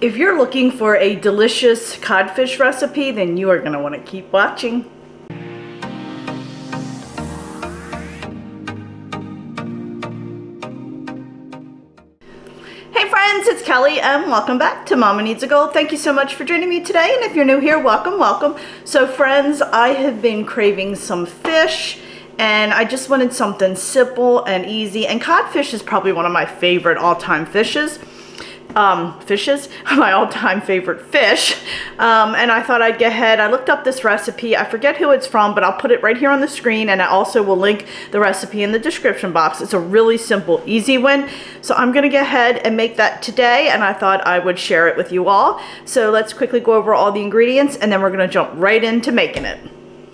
If you're looking for a delicious codfish recipe, then you are going to want to keep watching. Hey friends, it's Kelly and welcome back to Mama Needs a Goal. Thank you so much for joining me today, and if you're new here, welcome, welcome. So friends, I have been craving some fish and I just wanted something simple and easy, and codfish is probably one of my favorite all-time fishes. My all-time favorite fish. And I thought I'd go ahead. I looked up this recipe. I forget who it's from, but I'll put it right here on the screen, and I also will link the recipe in the description box. It's a really simple, easy one. So I'm gonna go ahead and make that today, and I thought I would share it with you all. So let's quickly go over all the ingredients, and then we're gonna jump right into making it.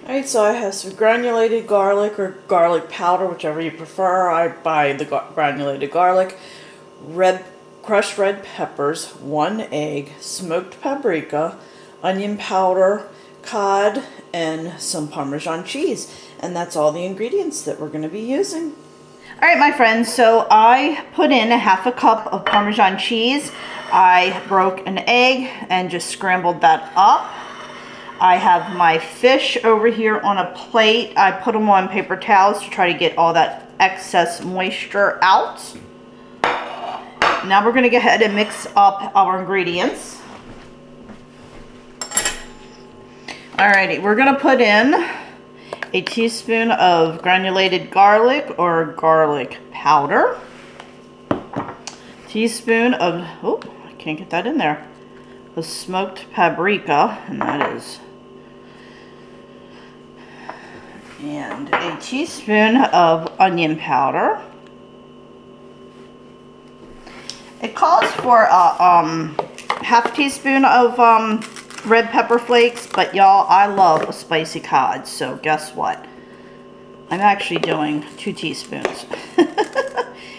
All right, so I have some granulated garlic or garlic powder, whichever you prefer. I buy the granulated garlic, crushed red peppers, 1 egg, smoked paprika, onion powder, cod, and some Parmesan cheese. And that's all the ingredients that we're going to be using. All right, my friends, so I put in a 1/2 cup of Parmesan cheese. I broke an egg and just scrambled that up. I have my fish over here on a plate. I put them on paper towels to try to get all that excess moisture out. Now we're going to go ahead and mix up our ingredients. Alrighty, we're going to put in a teaspoon of granulated garlic or garlic powder. Teaspoon of, oh, I can't get that in there, of smoked paprika, and that is, and a teaspoon of onion powder. It calls for a 1/2 teaspoon of red pepper flakes, but y'all, I love a spicy cod, so guess what? I'm actually doing 2 teaspoons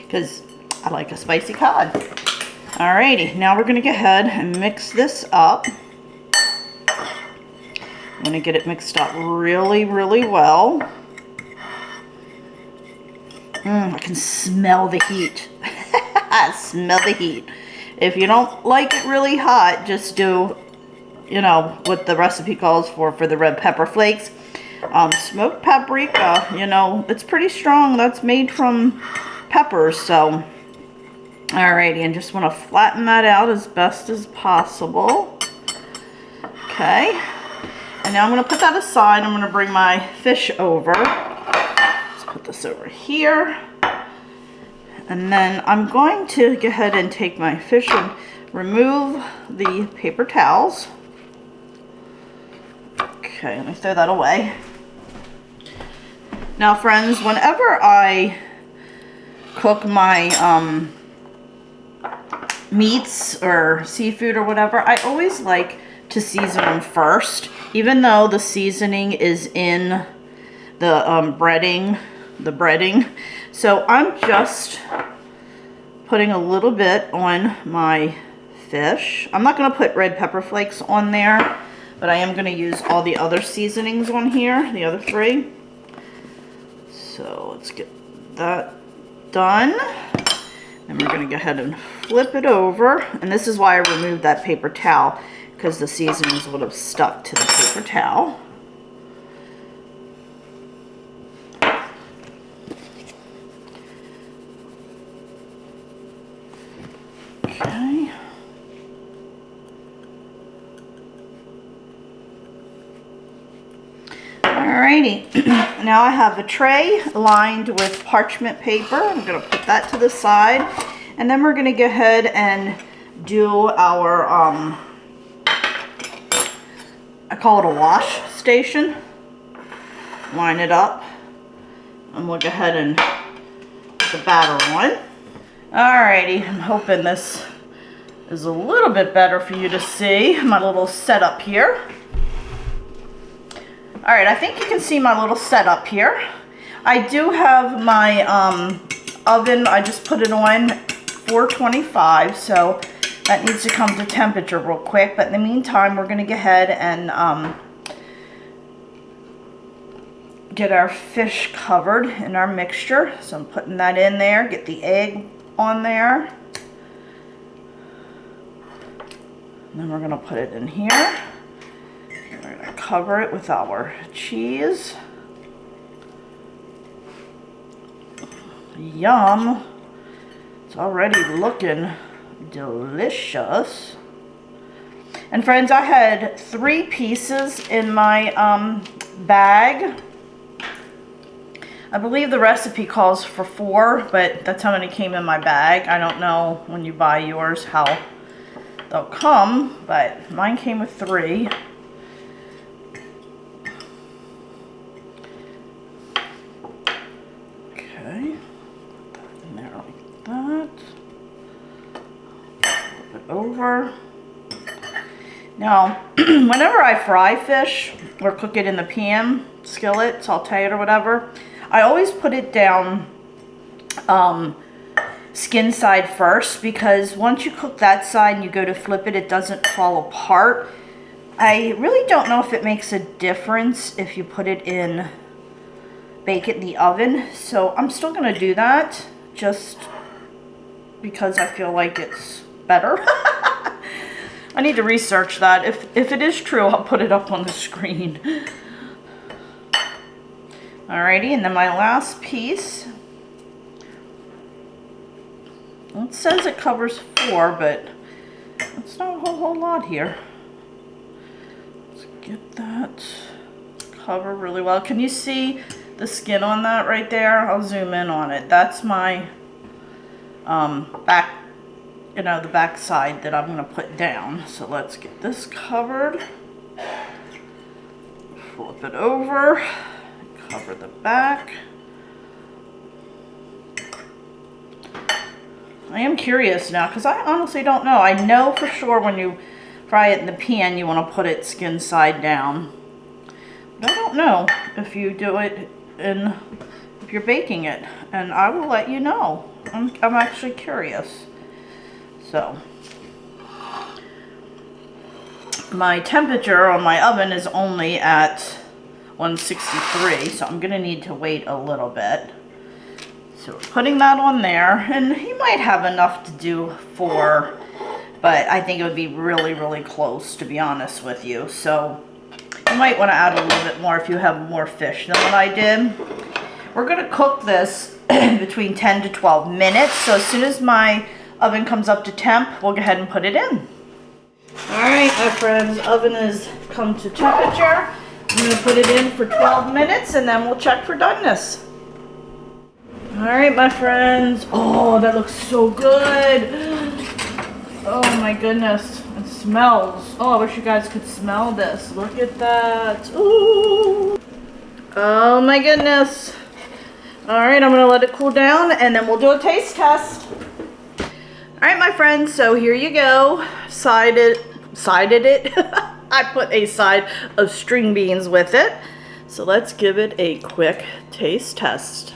because I like a spicy cod. Alrighty, now we're gonna go ahead and mix this up. I'm gonna get it mixed up really, really well. I can smell the heat. I smell the heat. If you don't like it really hot, just do, you know, what the recipe calls for the red pepper flakes. Smoked paprika, you know, it's pretty strong. That's made from peppers, so. Alrighty, and just want to flatten that out as best as possible. Okay. And now I'm going to put that aside. I'm going to bring my fish over. Let's put this over here. And then I'm going to go ahead and take my fish and remove the paper towels. Okay, let me throw that away. Now friends, whenever I cook my meats or seafood or whatever, I always like to season them first, even though the seasoning is in the breading. So I'm just putting a little bit on my fish. I'm not going to put red pepper flakes on there, but I am going to use all the other seasonings on here, the other 3. So let's get that done. And we're going to go ahead and flip it over. And this is why I removed that paper towel, because the seasonings would have stuck to the paper towel. Okay. Alrighty, now I have a tray lined with parchment paper. I'm going to put that to the side, and then we're going to go ahead and do our, I call it a wash station. Line it up, and we'll go ahead and put the batter on. Alrighty, I'm hoping this is a little bit better for you to see my little setup here. Alright, I think you can see my little setup here. I do have my oven, I just put it on 425, so that needs to come to temperature real quick. But in the meantime, we're going to go ahead and get our fish covered in our mixture. So I'm putting that in there, get the egg on there. And then we're gonna put it in here. We're gonna cover it with our cheese. Yum. It's already looking delicious. And friends, I had 3 pieces in my bag. I believe the recipe calls for 4, but that's how many came in my bag. I don't know when you buy yours how they'll come, but mine came with 3. Okay, put that in there like that. Flip it over. Now, whenever I fry fish or cook it in the pan, skillet, saute it or whatever, I always put it down skin side first, because once you cook that side and you go to flip it, it doesn't fall apart. I really don't know if it makes a difference if you put it in, bake it in the oven. So I'm still going to do that just because I feel like it's better. I need to research that. If it is true, I'll put it up on the screen. Alrighty, and then my last piece. Well, it says it covers 4, but it's not a whole lot here. Let's get that covered really well. Can you see the skin on that right there? I'll zoom in on it. That's my back, you know, the back side that I'm going to put down. So let's get this covered. Flip it over. Cover the back. I am curious now because I honestly don't know. I know for sure when you fry it in the pan you want to put it skin side down. But I don't know if you do it in, if you're baking it. And I will let you know. I'm actually curious. So, my temperature on my oven is only at 163, so I'm going to need to wait a little bit. So we're putting that on there, and you might have enough to do 4, but I think it would be really, really close, to be honest with you. So you might want to add a little bit more if you have more fish than what I did. We're going to cook this between 10 to 12 minutes, so as soon as my oven comes up to temp, we'll go ahead and put it in. Alright, my friends, oven has come to temperature. I'm going to put it in for 12 minutes and then we'll check for doneness. Alright, my friends. Oh, that looks so good. Oh my goodness. It smells. Oh, I wish you guys could smell this. Look at that. Ooh. Oh my goodness. Alright, I'm going to let it cool down and then we'll do a taste test. Alright, my friends, so here you go. Sided it. I put a side of string beans with it. So let's give it a quick taste test.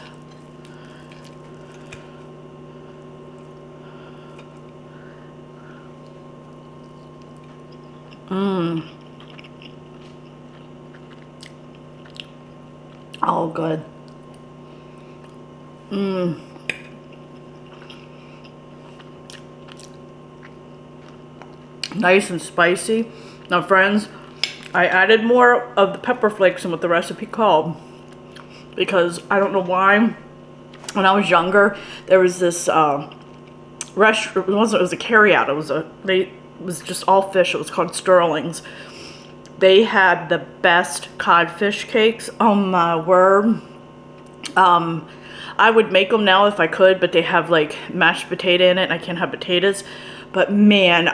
Oh, good. Nice and spicy. Now, friends, I added more of the pepper flakes in what the recipe called because I don't know why. When I was younger, there was this restaurant. It was a carryout. It was just all fish. It was called Sterling's. They had the best codfish cakes. Oh my word. I would make them now if I could, but they have like mashed potato in it and I can't have potatoes. But man,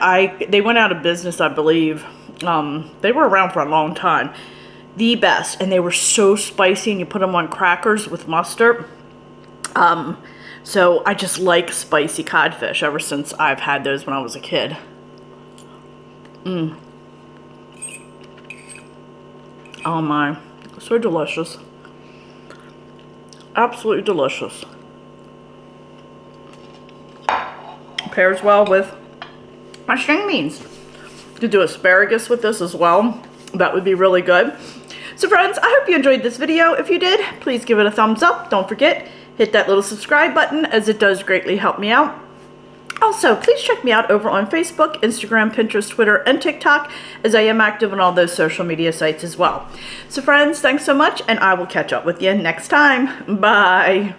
they went out of business, I believe. They were around for a long time. The best. And they were so spicy, and you put them on crackers with mustard. So I just like spicy codfish ever since I've had those when I was a kid. Oh my, so delicious. Absolutely delicious. Pairs well with my string beans. Could do asparagus with this as well. That would be really good. So friends, I hope you enjoyed this video. If you did, please give it a thumbs up. Don't forget, hit that little subscribe button as it does greatly help me out. Also, please check me out over on Facebook, Instagram, Pinterest, Twitter, and TikTok, as I am active on all those social media sites as well. So friends, thanks so much, and I will catch up with you next time. Bye.